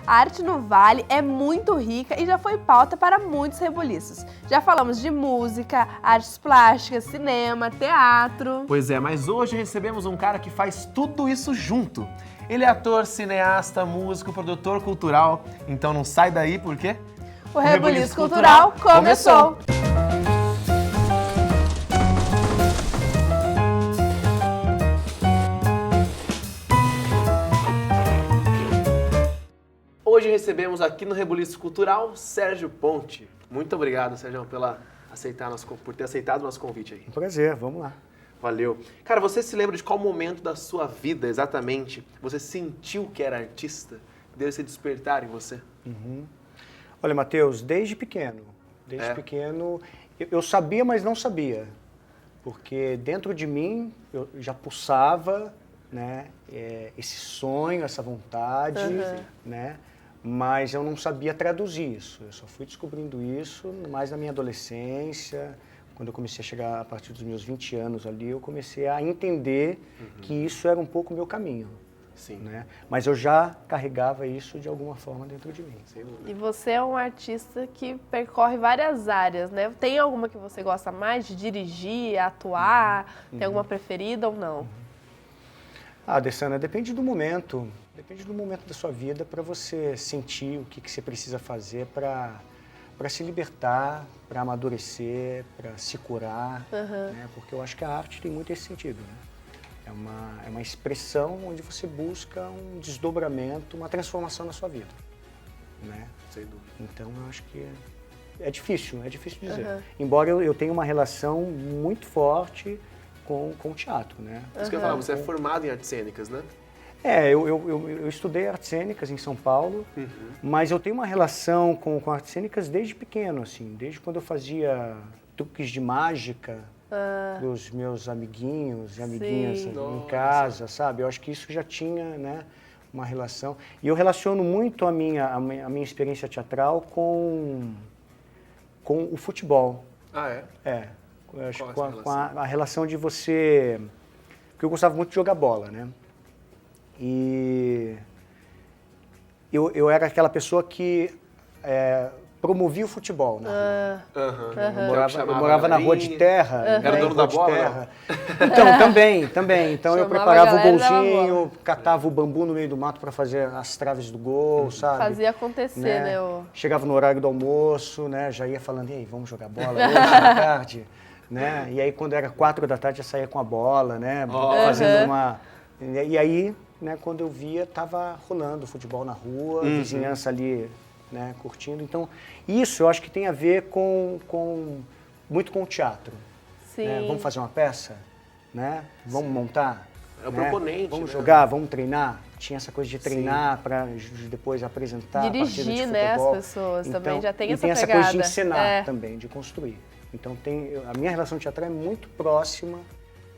A arte no Vale é muito rica e já foi pauta para muitos rebuliços. Já falamos de música, artes plásticas, cinema, teatro. Pois é, mas hoje recebemos um cara que faz tudo isso junto. Ele é ator, cineasta, músico, produtor cultural. Então não sai daí, por quê? O Rebuliço Cultural começou! Hoje recebemos aqui no Rebuliço Cultural Sérgio Ponte. Muito obrigado, Sérgio, por ter aceitado o nosso convite aí. Um prazer, vamos lá. Valeu. Cara, você se lembra de qual momento da sua vida, exatamente, você sentiu que era artista? Deu esse despertar em você? Olha, Matheus, desde pequeno, eu sabia, mas não sabia. Porque dentro de mim, eu já pulsava, né, esse sonho, essa vontade, né? Mas eu não sabia traduzir isso. Eu só fui descobrindo isso mais na minha adolescência. Quando eu comecei a chegar a partir dos meus 20 anos ali, eu comecei a entender que isso era um pouco o meu caminho. Sim. Né? Mas eu já carregava isso de alguma forma dentro de mim. Sem dúvida. E você é um artista que percorre várias áreas, né? Tem alguma que você gosta mais de dirigir, atuar? Tem alguma preferida ou não? Ah, Dessana, depende do momento. Depende do momento da sua vida para você sentir o que você precisa fazer para se libertar, para amadurecer, para se curar. Né? Porque eu acho que a arte tem muito esse sentido. Né? É uma expressão onde você busca um desdobramento, uma transformação na sua vida. Né? Sem dúvida. Então, eu acho que é difícil dizer. Embora eu tenha uma relação muito forte com o teatro, né? Isso que eu ia falar, você é formado em artes cênicas, né? Eu estudei artes cênicas em São Paulo, mas eu tenho uma relação com artes cênicas desde pequeno, assim, desde quando eu fazia truques de mágica para os meus amiguinhos e amiguinhas em casa, sabe? Eu acho que isso já tinha, né, uma relação. E eu relaciono muito a minha experiência teatral com o futebol. Ah, é? É. Eu acho Qual com a relação de você... Porque eu gostava muito de jogar bola, né? E eu era aquela pessoa que promovia o futebol na rua. Eu morava na rua de terra. Era dono da bola? Então, também. Então eu Chamava preparava a o galera da golzinho, catava o bambu no meio do mato para fazer as traves do gol, sabe? Fazia acontecer, né? Chegava no horário do almoço, né? Já ia falando, e aí, vamos jogar bola hoje à tarde? Né? E aí, quando era 4 da tarde, já saía com a bola, né? Fazendo uma... E aí, né, quando eu via, estava rolando futebol na rua, a vizinhança ali, né, curtindo. Então, isso eu acho que tem a ver muito com o teatro. Sim. Né? Vamos fazer uma peça? Né? Vamos montar? É o né? proponente, Vamos né? jogar, vamos treinar. Tinha essa coisa de treinar para depois apresentar Dirigir, partida de né, as futebol. pessoas Então, também, já tem essa essa pegada. coisa de encenar também, de construir. Então, a minha relação teatral é muito próxima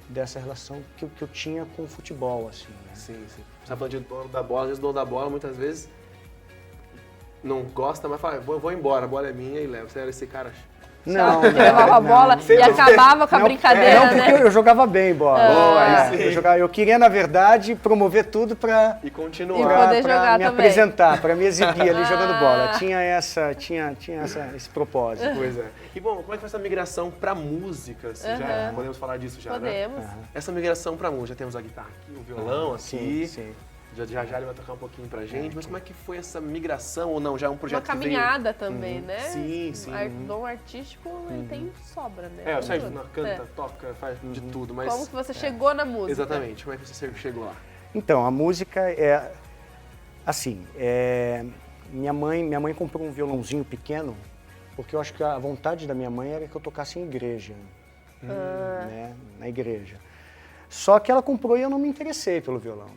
dessa relação que eu tinha com o futebol, assim, né? Sim. Você está falando de dono da bola, às vezes o dono da bola muitas vezes não gosta, mas fala, vou embora, a bola é minha e leva. Você era esse cara? Não, levava a bola e acabava com a brincadeira, porque né? eu jogava bem bola. Eu queria, na verdade, promover tudo para E continuar. E poder jogar me também. apresentar, para me exibir ali jogando bola. Tinha esse propósito. Pois é. E bom, como é que foi essa migração pra música? Assim, já podemos falar disso já, Podemos. né? Essa migração pra música, já temos a guitarra aqui, o violão aqui. Sim. Já ele vai tocar um pouquinho pra gente, mas como é que foi essa migração ou não? Já é um projeto Uma caminhada também, né? Sim. Dom artístico, ele tem sobra, né? O Sérgio canta, toca, faz de tudo, mas... Como que você chegou na música? Exatamente, como é que você chegou lá? Então, a música minha mãe comprou um violãozinho pequeno, porque eu acho que a vontade da minha mãe era que eu tocasse em igreja, né, na igreja. Só que ela comprou e eu não me interessei pelo violão.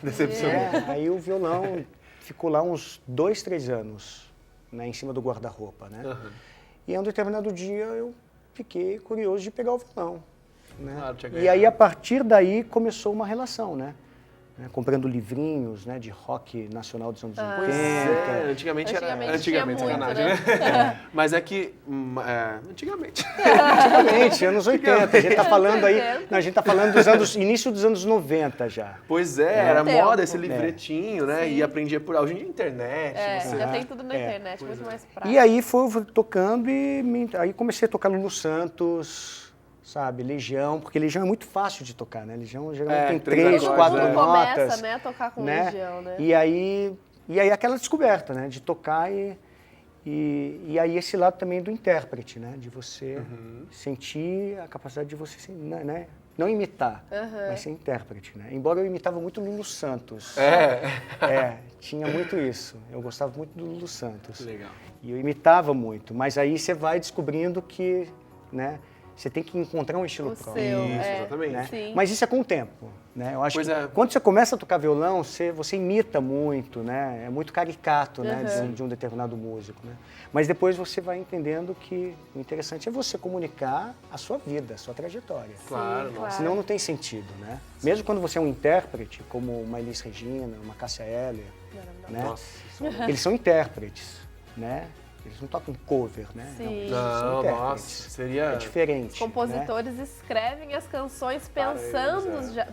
Decepcionou. Aí o violão ficou lá uns 2, 3 anos, né, em cima do guarda-roupa, né? E a um determinado dia eu fiquei curioso de pegar o violão, né? Claro, tinha E aí, a partir daí, começou uma relação, né? né, comprando livrinhos, né, de rock nacional dos anos 80. Pois é, antigamente era... tinha muito, sacanagem, né? né? Mas é que... antigamente. Antigamente, anos 80. A gente tá falando aí... 80. Não, a gente tá falando dos anos... Início dos anos 90 já. Pois é, era tempo. moda esse livretinho, né? E aprendia por... Hoje em dia, internet, você... Já tem tudo na internet, muito mais prático. E aí fui tocando aí comecei a tocar no Lulu Santos, sabe, Legião, porque Legião é muito fácil de tocar, né? Legião geralmente tem 3, Todo 4 mundo notas. começa, né, a tocar com Legião, né? E aí aquela descoberta, né, de tocar e aí esse lado também do intérprete, né, de você sentir a capacidade de você, né, não imitar, mas ser intérprete, né? Embora eu imitava muito Lulu Santos. Tinha muito isso. Eu gostava muito do Lulu Santos. Legal. E eu imitava muito, mas aí você vai descobrindo que, né, você tem que encontrar um estilo próprio. Isso, exatamente. Né? Sim. Mas isso é com o tempo, né? Eu acho Pois que é. quando você começa a tocar violão, você imita muito, né? É muito caricato, né, de um determinado músico, né? Mas depois você vai entendendo que o interessante é você comunicar a sua vida, a sua trajetória. Claro, claro. Senão não tem sentido, né? Mesmo quando você é um intérprete, como uma Elis Regina, uma Cássia Eller, né? Nossa, Eles são intérpretes, né? Eles não tocam cover, né? Sim. Eles Não, são intérpretes. nossa, seria... É diferente. Os compositores escrevem as canções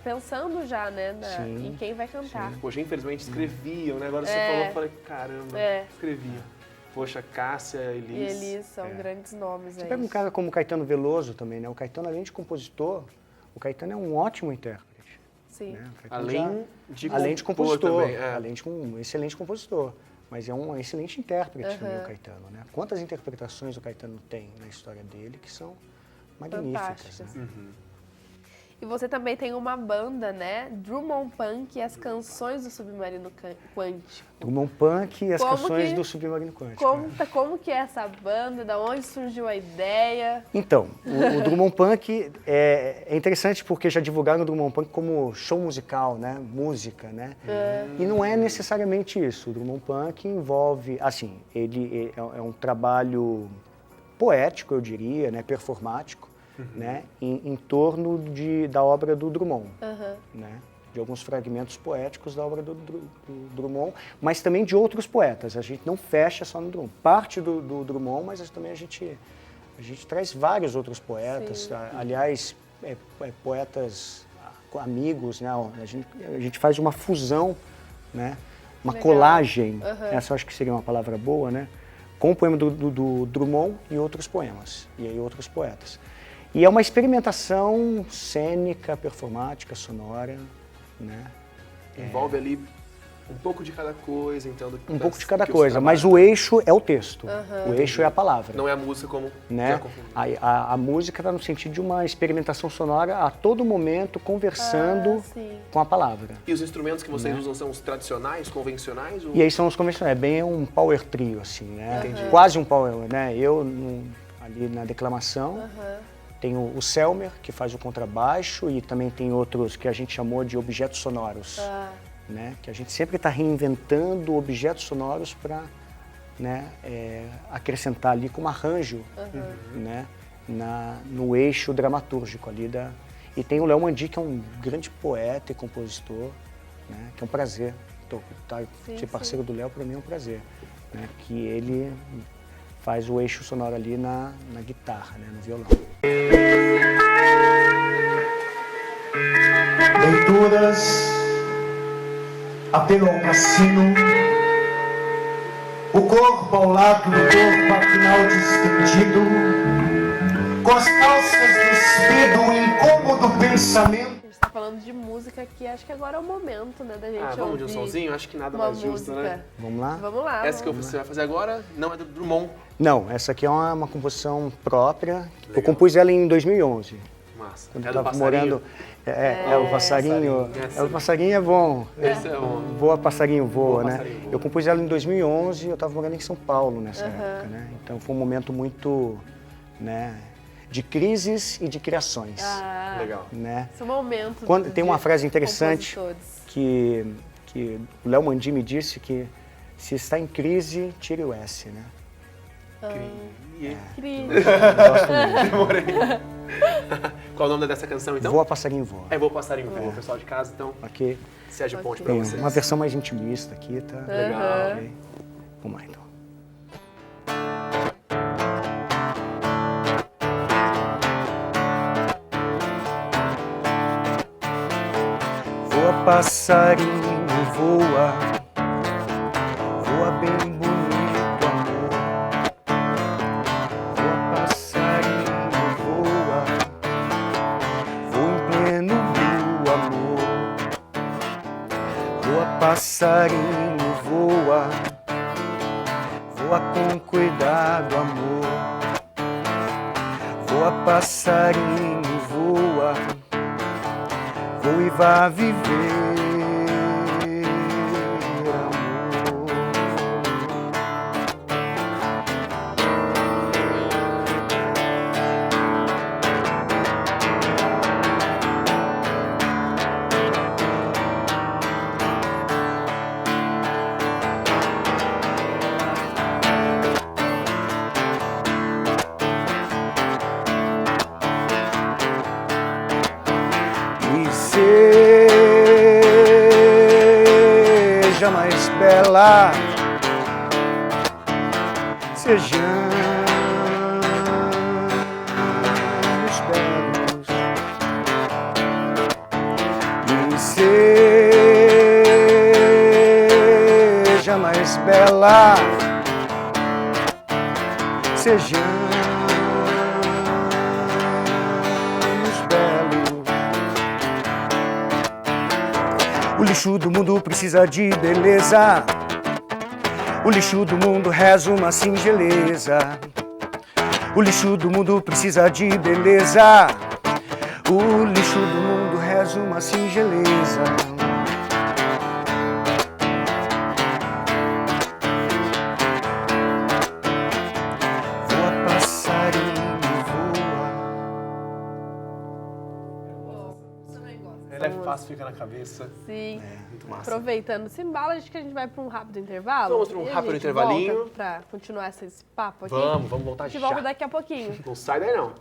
pensando já, né, Sim. em quem vai cantar. Poxa, infelizmente escreviam, né? Agora você falou, eu falei, caramba, escrevia. Poxa, Cássia, Elis. E eles são grandes nomes Você aí. pega um cara como o Caetano Veloso também, né? O Caetano, além de compositor, o Caetano é um ótimo intérprete. Sim. Né? O Caetano Além de compositor também, além de um excelente compositor. Mas é um excelente intérprete também, o Caetano, né? Quantas interpretações o Caetano tem na história dele que são magníficas, Fantásticas. né? E você também tem uma banda, né? Drummond Punk e as canções do Submarino Quântico. Drummond Punk e as Como canções que- do Submarino Quântico. Conta como que é essa banda, da onde surgiu a ideia. Então, o Drummond Punk é interessante porque já divulgaram o Drummond Punk como show musical, né? Música, né? E não é necessariamente isso. O Drummond Punk envolve, assim, ele é um trabalho poético, eu diria, né? Performático, né? Em torno da obra do Drummond, né? De alguns fragmentos poéticos da obra do Drummond, mas também de outros poetas. A gente não fecha só no Drummond. Parte do Drummond, mas também a gente traz vários outros poetas. Aliás, poetas amigos, né? A gente faz uma fusão, né? Uma Legal. colagem, essa eu acho que seria uma palavra boa, né? Com o poema do Drummond e outros poemas, e aí outros poetas. E é uma experimentação cênica, performática, sonora, né? Envolve ali um pouco de cada coisa, então... Um pouco de cada coisa, mas o eixo é o texto, o eixo é a palavra. Não é a música como... Né? já confundi. A música está no sentido de uma experimentação sonora a todo momento, conversando sim. com a palavra. E os instrumentos que vocês usam são os tradicionais, convencionais? Ou... E aí são os convencionais, é bem um power trio, assim, né? Quase um power, né? Eu, ali na declamação, tenho o Selmer, que faz o contrabaixo, e também tem outros que a gente chamou de objetos sonoros, né? Que a gente sempre está reinventando objetos sonoros para, né, acrescentar ali como arranjo, né, no eixo dramatúrgico ali da... E tem o Léo Mandi, que é um grande poeta e compositor, né, que é um prazer. Ser parceiro do Léo, para mim, é um prazer, né, que ele faz o eixo sonoro ali na guitarra, né, no violão. Leituras, apelo ao cassino, o corpo ao lado do corpo, afinal distendido, com as calças despido, o incômodo pensamento. A gente tá falando de música aqui, acho que agora é o momento, né, da gente vamos ouvir de um sonzinho? Acho que nada uma mais justo, música. né? Vamos lá? Vamos lá. Essa que vamos você vai fazer agora não é do Drummond. Não, essa aqui é uma composição própria. Eu compus ela em 2011. Massa. Quando É eu do estava passarinho? morando. O passarinho. passarinho. O passarinho é bom. Esse é bom. Voa, passarinho voa, Voa, né? passarinho voa. Eu compus ela em 2011 e eu estava morando em São Paulo nessa época, né? Então foi um momento muito, né, de crises e de criações, Legal. né? Esse é o momento. Tem uma frase interessante compositores. que o Léo Mandi me disse que se está em crise, tire o S, né? Cri. Demorei. Qual o nome dessa canção, então? Voa, passarinho, voa. Vou Passarinho Voa. Pessoal de casa, então, Aqui Sérgio Ponte pra tem vocês. uma versão mais intimista aqui, tá? Legal. Ok. Vamos lá, então. Voa, passarinho, voa. Voa bem bonito, amor. Voa, passarinho, voa. Voa em pleno rio, amor. Voa, passarinho, voa. Voa com cuidado, amor. Voa, passarinho, voa. Voa e vá viver, amor. E seja mais bela, sejamos belos. E seja mais bela, sejamos belos. O lixo do mundo precisa de beleza. O lixo do mundo reza uma singeleza. O lixo do mundo precisa de beleza. O lixo do mundo reza uma singeleza. Voa, passarinho, voa. Ela é fácil, fica na cabeça. Sim. Muito massa. Aproveitando esse embalo, acho que a gente vai para um rápido intervalo. Vamos pra um E a rápido gente intervalinho. volta pra continuar esse papo aqui. Vamos voltar A gente já. volta daqui a pouquinho. Não sai daí, não.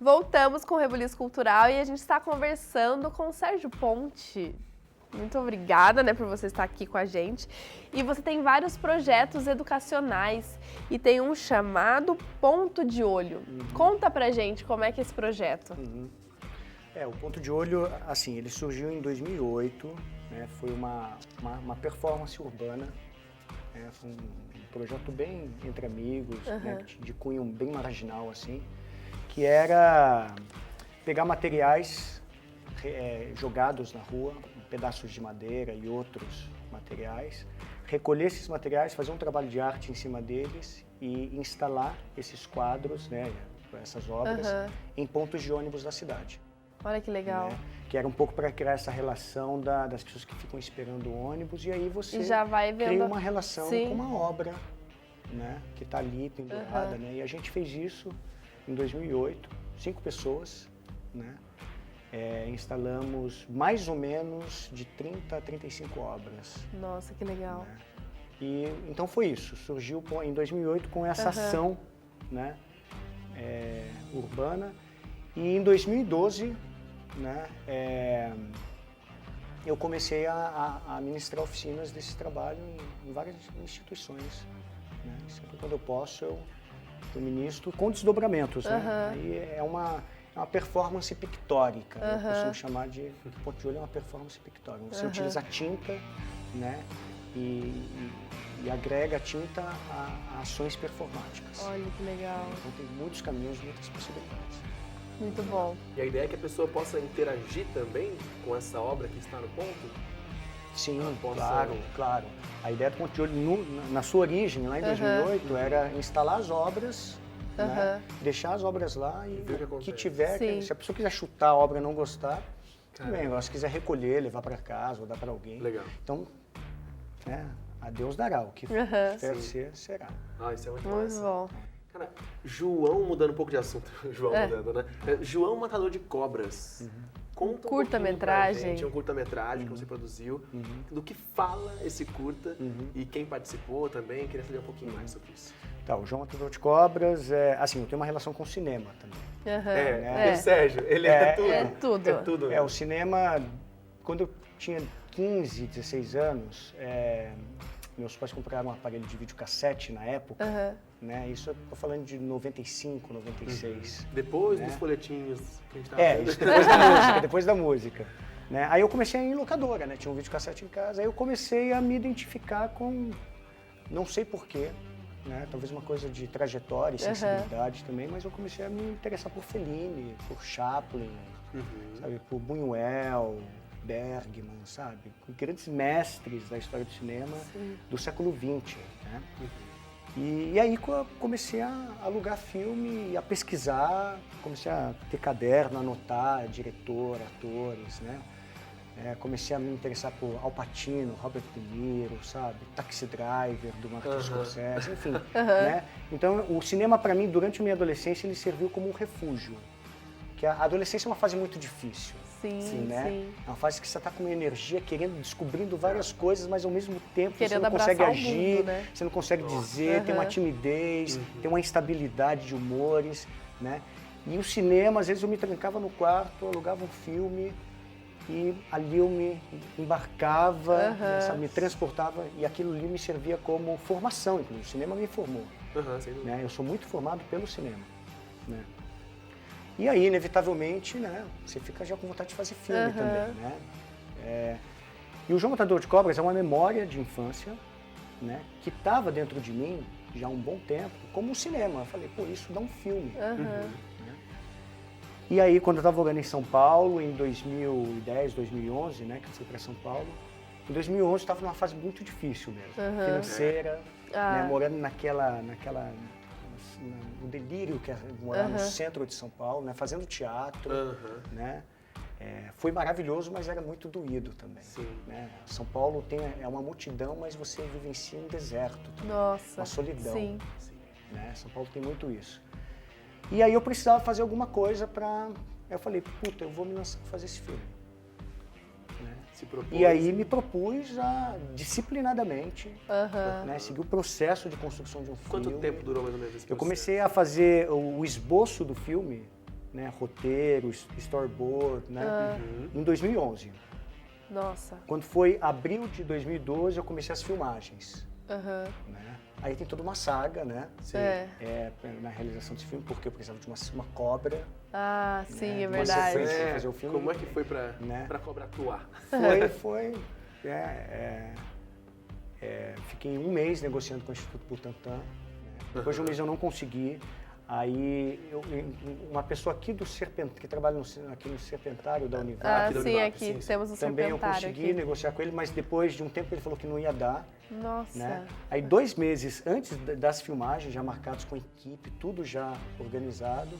Voltamos com o Rebuliço Cultural e a gente está conversando com o Sérgio Ponte. Muito obrigada, por você estar aqui com a gente. E você tem vários projetos educacionais e tem um chamado Ponto de Olho. Conta pra gente como é que é esse projeto. O Ponto de Olho, assim, ele surgiu em 2008, né? Foi uma performance urbana, né? Foi um projeto bem entre amigos, né? De cunho bem marginal, assim, que era pegar materiais jogados na rua, pedaços de madeira e outros materiais, recolher esses materiais, fazer um trabalho de arte em cima deles e instalar esses quadros, né, essas obras, em pontos de ônibus da cidade. Olha que legal. Né? Que era um pouco para criar essa relação das pessoas que ficam esperando o ônibus, e aí você E já vai vendo... cria uma relação Sim. com uma obra, né, que está ali pendurada. Né? E a gente fez isso em 2008, 5 pessoas, né? Instalamos mais ou menos de 30 a 35 obras. Nossa, que legal. Né? E então foi isso, surgiu em 2008 com essa ação, né, urbana. E em 2012, né, eu comecei a ministrar oficinas desse trabalho em várias instituições. Né? Sempre quando eu posso, eu ministro com desdobramentos. Né? Aí é uma performance pictórica, eu costumo chamar de Ponto de Olho, é uma performance pictórica. Você utiliza tinta, né, e agrega a tinta a ações performáticas. Olha que legal. Então tem muitos caminhos, muitas possibilidades. Muito bom. E a ideia é que a pessoa possa interagir também com essa obra que está no ponto? Sim, Possa- claro. A ideia do Ponto de Olho, na sua origem, lá em 2008, era instalar as obras, né, deixar as obras lá e ver o que o que acontece. tiver, Sim. se a pessoa quiser chutar a obra e não gostar, tudo bem. Agora, se quiser recolher, levar para casa ou dar para alguém. Legal. Então, né, a Deus dará, o que deve ser, será. Ah, isso é muito Muito massa. bom. Cara, João, mudando um pouco de assunto, João mudando, né? João Matador de Cobras. Conta um curta-metragem. pouquinho pra gente, um curta-metragem que você produziu, do que fala esse curta e quem participou também. Queria saber um pouquinho mais sobre isso. Tá, o João Matador de Cobras, assim, eu tenho uma relação com o cinema também. Aham. E o Sérgio, ele é tudo. É tudo. É tudo. O cinema, quando eu tinha 15, 16 anos, meus pais compraram um aparelho de videocassete na época, né? Isso eu tô falando de 95, 96. Depois né? dos folhetinhos que a gente tava vendo. Isso depois da música, depois da música. Né? Aí eu comecei a ir em locadora, né? Tinha um videocassete em casa, aí eu comecei a me identificar com, não sei porquê, né? Talvez uma coisa de trajetória e sensibilidade também, mas eu comecei a me interessar por Fellini, por Chaplin, sabe? Por Buñuel, Bergman, sabe? Grandes mestres da história do cinema do século XX, né? E aí comecei a alugar filme, a pesquisar, comecei a ter caderno, anotar diretor, atores, né? Comecei a me interessar por Al Pacino, Robert De Niro, sabe? Taxi Driver, do Martin Scorsese, enfim. Né? Então, o cinema, para mim, durante a minha adolescência, ele serviu como um refúgio. Que a adolescência é uma fase muito difícil. Sim, né? sim. É uma fase que você está com uma energia, descobrindo várias coisas, mas ao mesmo tempo Querendo você não consegue abraçar o agir, mundo, né? você não consegue dizer, tem uma timidez, tem uma instabilidade de humores, né? E o cinema, às vezes eu me trancava no quarto, alugava um filme e ali eu me embarcava, né, sabe, me transportava e aquilo ali me servia como formação, inclusive. O cinema me formou. Né? Eu sou muito formado pelo cinema. Né? E aí, inevitavelmente, né, você fica já com vontade de fazer filme também, né? E o João Matador de Cobras é uma memória de infância, né, que estava dentro de mim já há um bom tempo, como um cinema. Eu falei, pô, isso dá um filme. Né? E aí, quando eu estava morando em São Paulo, em 2010, 2011, né, que eu fui para São Paulo, em 2011 eu estava numa fase muito difícil mesmo, financeira, né, morando no delírio que é morar no centro de São Paulo, né, fazendo teatro, né, foi maravilhoso, mas era muito doído também. Né? São Paulo é uma multidão, mas você vivencia um deserto, também, uma solidão. Sim. Né? São Paulo tem muito isso. E aí eu precisava fazer alguma coisa para... Eu falei, puta, eu vou me lançar a fazer esse filme. Né? E aí me propus disciplinadamente, né, seguir o processo de construção de um filme. Quanto tempo durou mais ou menos esse processo? Eu comecei a fazer o esboço do filme, né, roteiro, storyboard, né, em 2011. Nossa. Quando foi abril de 2012, eu comecei as filmagens. Né? Aí tem toda uma saga, né? Na realização desse filme, porque eu precisava de uma cobra. Ah, sim, né? é verdade. Pra fazer o filme. Como é que foi pra cobra atuar? Fiquei um mês negociando com o Instituto Butantan. Né? Depois de um mês eu não consegui. Aí uma pessoa aqui do que trabalha aqui no Serpentário da Univap. Aqui temos o também Serpentário. Eu consegui aqui. negociar com ele, mas depois de um tempo ele falou que não ia dar. Nossa. Né? Aí 2 meses antes das filmagens, já marcados com equipe, tudo já organizado,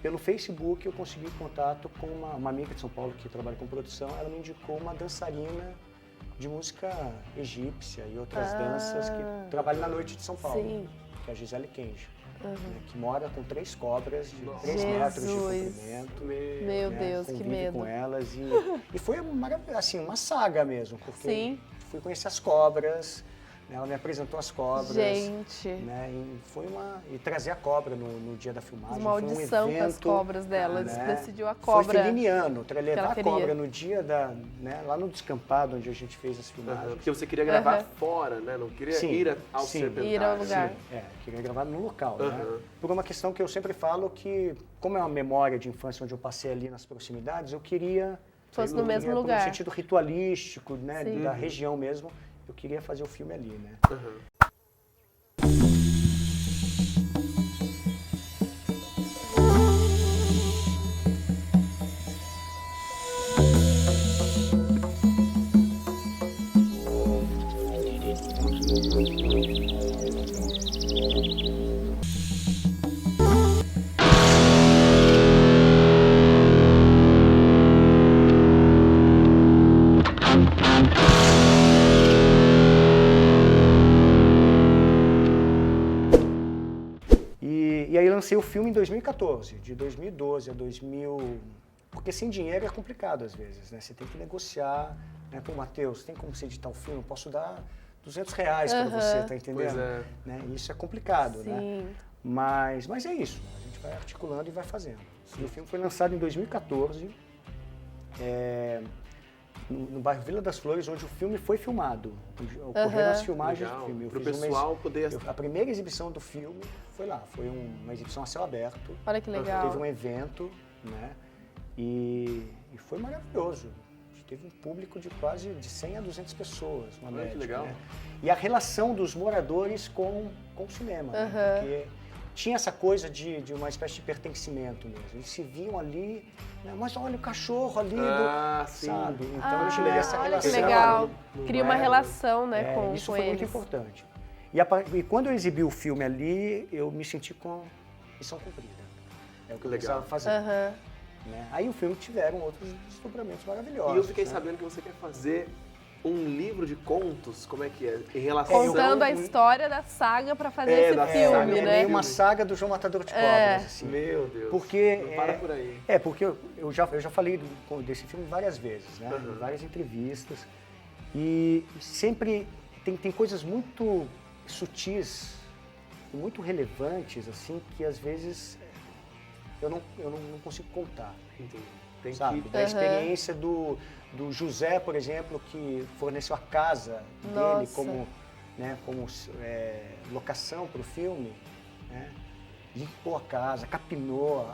pelo Facebook eu consegui contato com uma amiga de São Paulo que trabalha com produção. Ela me indicou uma dançarina de música egípcia e outras danças que trabalha na noite de São Paulo, que é a Gisele Kenji. Né, que mora com 3 cobras de 3 metros de comprimento. Meu Deus, que medo. Com elas e foi assim, uma saga mesmo, porque fui conhecer as cobras, né, ela me apresentou as cobras. Gente. Né, e trazer a cobra no dia da filmagem. Uma audição foi um evento, com as cobras dela, né, decidiu a cobra. Foi feliniano, para levar a cobra queria. no dia lá no descampado onde a gente fez as filmagens. Porque você queria gravar fora, né? Não queria ir ao Serpentário. Ir ao lugar. Queria gravar no local, né? Por uma questão que eu sempre falo que, como é uma memória de infância onde eu passei ali nas proximidades, eu queria... Fosse no mesmo lugar. No sentido ritualístico, né? Da região mesmo, eu queria fazer o filme ali, né? E aí lancei o filme em 2014, de 2012 a 2014 Porque sem dinheiro é complicado às vezes, né? Você tem que negociar, né? Pô, Matheus, tem como você editar um filme? Eu posso dar R$200 para você, tá entendendo? Pois é. Né? Isso é complicado, né? Sim. Mas é isso, a gente vai articulando e vai fazendo. E o filme foi lançado em 2014, no bairro Vila das Flores, onde o filme foi filmado. Ocorreram as filmagens do filme. Para o pessoal poder... A primeira exibição do filme foi lá, foi uma exibição a céu aberto. Olha que legal. Teve um evento, né? E foi maravilhoso. Teve um público de quase de 100 a 200 pessoas, uma média. Que legal. Né? E a relação dos moradores com o cinema, né? Porque tinha essa coisa de uma espécie de pertencimento mesmo. Eles se viam ali, né? Mas olha o cachorro ali, sabe? Então olha essa que relação. legal. Cria uma relação, né, com isso foi eles. muito importante. E quando eu exibi o filme ali, eu me senti com missão cumprida. É o que eu precisava fazer. Né? Aí o filme tiveram outros desdobramentos maravilhosos. E eu fiquei né? sabendo que você quer fazer um livro de contos, como é que é? Em relação... Contando a história da saga para fazer esse da filme, saga, né? É meio uma saga do João Matador de Cobras, assim. Meu Deus, porque não para por aí. Porque eu já falei desse filme várias vezes, né? Em várias entrevistas. E sempre tem coisas muito sutis e muito relevantes, assim, que às vezes eu não consigo contar. Entendi. Tem sabe? que... Da experiência do José, por exemplo, que forneceu a casa dele como locação para o filme, né? Limpou a casa, capinou,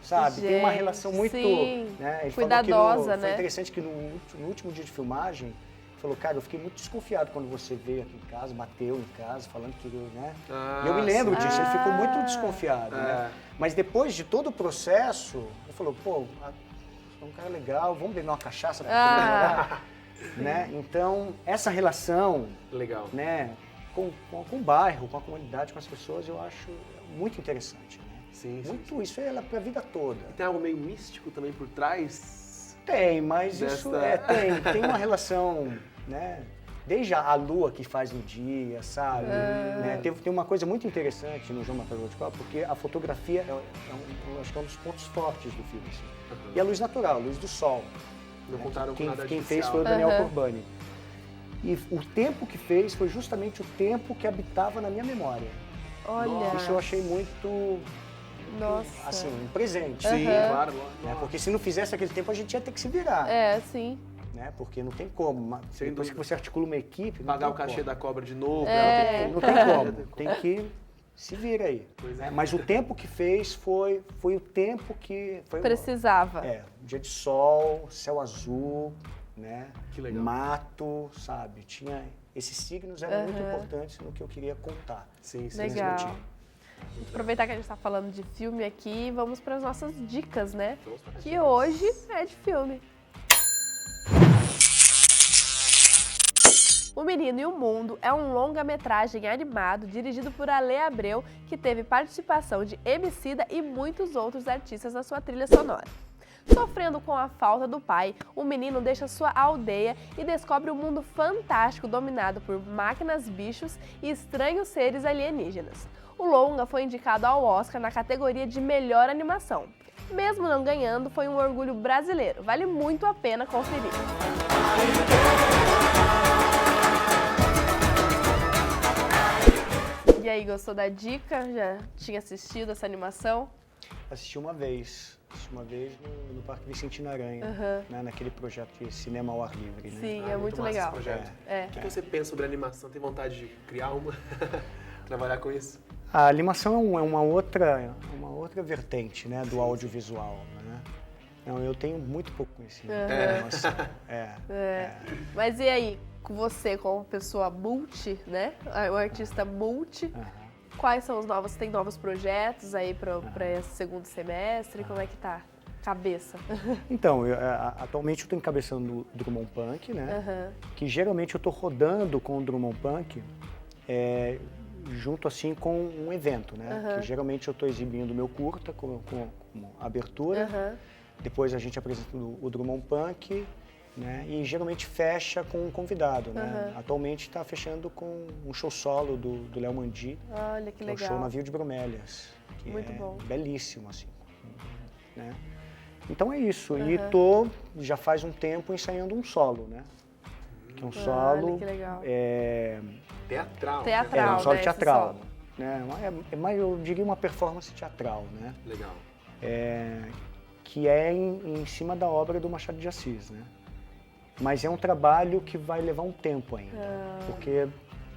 sabe? Gente, tem uma relação muito... sim, né? Ele cuidadosa, foi né? interessante que no último dia de filmagem, ele falou, cara, eu fiquei muito desconfiado quando você veio aqui em casa, bateu em casa, falando que... né? E eu me lembro disso, ele ficou muito desconfiado, né? Mas depois de todo o processo, ele falou, pô, é um cara legal, vamos beber uma cachaça para melhorar, né? Então, essa relação, legal, né, com o bairro, com a comunidade, com as pessoas, eu acho muito interessante, né? Sim, muito, isso é para a vida toda. E tem algo meio místico também por trás? Tem, mas isso tem uma relação, né? Desde a lua que faz no dia, sabe? Né? Tem uma coisa muito interessante no João Matador de Cobras, porque a fotografia acho que é um dos pontos fortes do filme. Assim. E a luz natural, a luz do sol. Não contaram com nada quem fez foi o Daniel Corbani. E o tempo que fez foi justamente o tempo que habitava na minha memória. Olha. Isso eu achei muito... Nossa. Assim, um presente. Sim, claro. Né? Porque se não fizesse aquele tempo, a gente ia ter que se virar. Sim. Né? Porque não tem como. Depois que você articula uma equipe... Pagar o cachê da cobra de novo. Não tem como. Tem que se vir aí. Mas o tempo que fez foi o tempo que... Precisava. Dia de sol, céu azul, né? Que legal. Mato, sabe? Tinha... Esses signos eram muito importantes no que eu queria contar. Sim. Legal. Vamos aproveitar que a gente está falando de filme aqui e vamos para as nossas dicas, né? Que hoje é de filme. O Menino e o Mundo é um longa-metragem animado dirigido por Ale Abreu, que teve participação de Emicida e muitos outros artistas na sua trilha sonora. Sofrendo com a falta do pai, o menino deixa sua aldeia e descobre um mundo fantástico dominado por máquinas, bichos e estranhos seres alienígenas. O longa foi indicado ao Oscar na categoria de melhor animação. Mesmo não ganhando, foi um orgulho brasileiro. Vale muito a pena conferir. E aí, gostou da dica? Já tinha assistido essa animação? Assisti uma vez no Parque Vicentino Aranha, né, naquele projeto de cinema ao ar livre. Né? Sim, é muito legal. O que você pensa sobre a animação? Tem vontade de criar uma? Trabalhar com isso? A animação é uma outra vertente, né, do audiovisual. Né? Não, eu tenho muito pouco conhecimento da animação. Mas e aí, você como pessoa multi, né? O artista multi, quais são os novos? Tem novos projetos aí para esse segundo semestre? Como é que tá? Cabeça. Então, atualmente eu estou encabeçando o Drummond Punk, né? Que geralmente eu estou rodando com o Drummond Punk junto assim com um evento, né? Que geralmente eu estou exibindo o meu curta com abertura. Depois a gente apresenta o Drummond Punk, né? E geralmente fecha com um convidado, né? Atualmente está fechando com um show solo do Léo Mandi. Olha que legal. É o show Navio de Bromélias. Que muito bom. Belíssimo, assim. Né? Então é isso. E já faz um tempo ensaiando um solo, né? Que é um solo... Olha, que legal. Teatral. Teatral, um solo né, teatral. esse solo. Né? É mais, eu diria, uma performance teatral, né? Legal. Que é em cima da obra do Machado de Assis, né? Mas é um trabalho que vai levar um tempo ainda, porque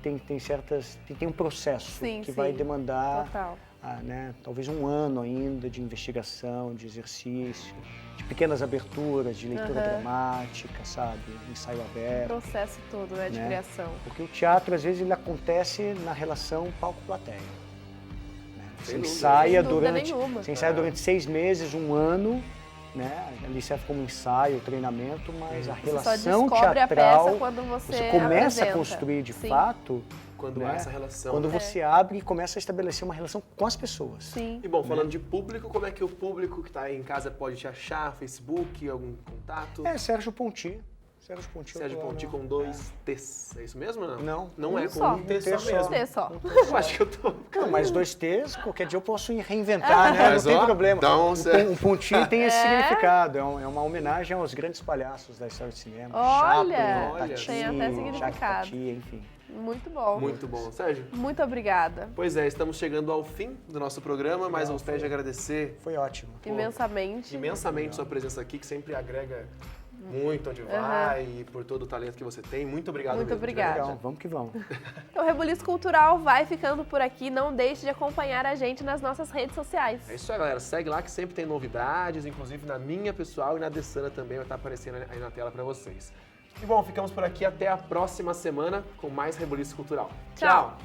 tem um processo que vai demandar né, talvez um ano ainda de investigação, de exercício, de pequenas aberturas, de leitura dramática, sabe? Ensaio aberto. O processo todo, né, de criação. Porque o teatro, às vezes, ele acontece na relação palco-plateia. Né? Você ensaia durante 6 meses, 1 ano, né? Ali serve como ensaio, treinamento, mas a relação só descobre teatral, a peça quando você começa apresenta. a construir de fato quando né? há essa relação. Quando você abre e começa a estabelecer uma relação com as pessoas. Sim. E bom, falando de público, como é que o público que está aí em casa pode te achar? Facebook, algum contato? Sérgio Ponti. Sérgio Ponti. Sérgio Ponti com 2 T's. É isso mesmo ou não? Não é só. com um T só só. mesmo. T só. Eu acho que eu tô... Não, mas 2 T's, qualquer dia eu posso reinventar, né? Mas, não tem problema. Então, Um Ponti tem esse significado. É uma homenagem aos grandes palhaços da história do cinema. Olha, Chaplin, Tati, tem até significado. Jacques Tati, enfim. Muito bom. Muito bom. Sérgio? Muito obrigada. Pois é, estamos chegando ao fim do nosso programa, mas eu gostaria de agradecer Foi ótimo. Imensamente. sua presença aqui, que sempre agrega muito onde vai e por todo o talento que você tem. Muito obrigado Muito mesmo. obrigada. Legal, vamos que vamos. Então, o Rebuliço Cultural vai ficando por aqui. Não deixe de acompanhar a gente nas nossas redes sociais. É isso aí, galera. Segue lá que sempre tem novidades, inclusive na minha pessoal e na de Sana também vai estar aparecendo aí na tela para vocês. E bom, ficamos por aqui até a próxima semana com mais Rebuliço Cultural. Tchau.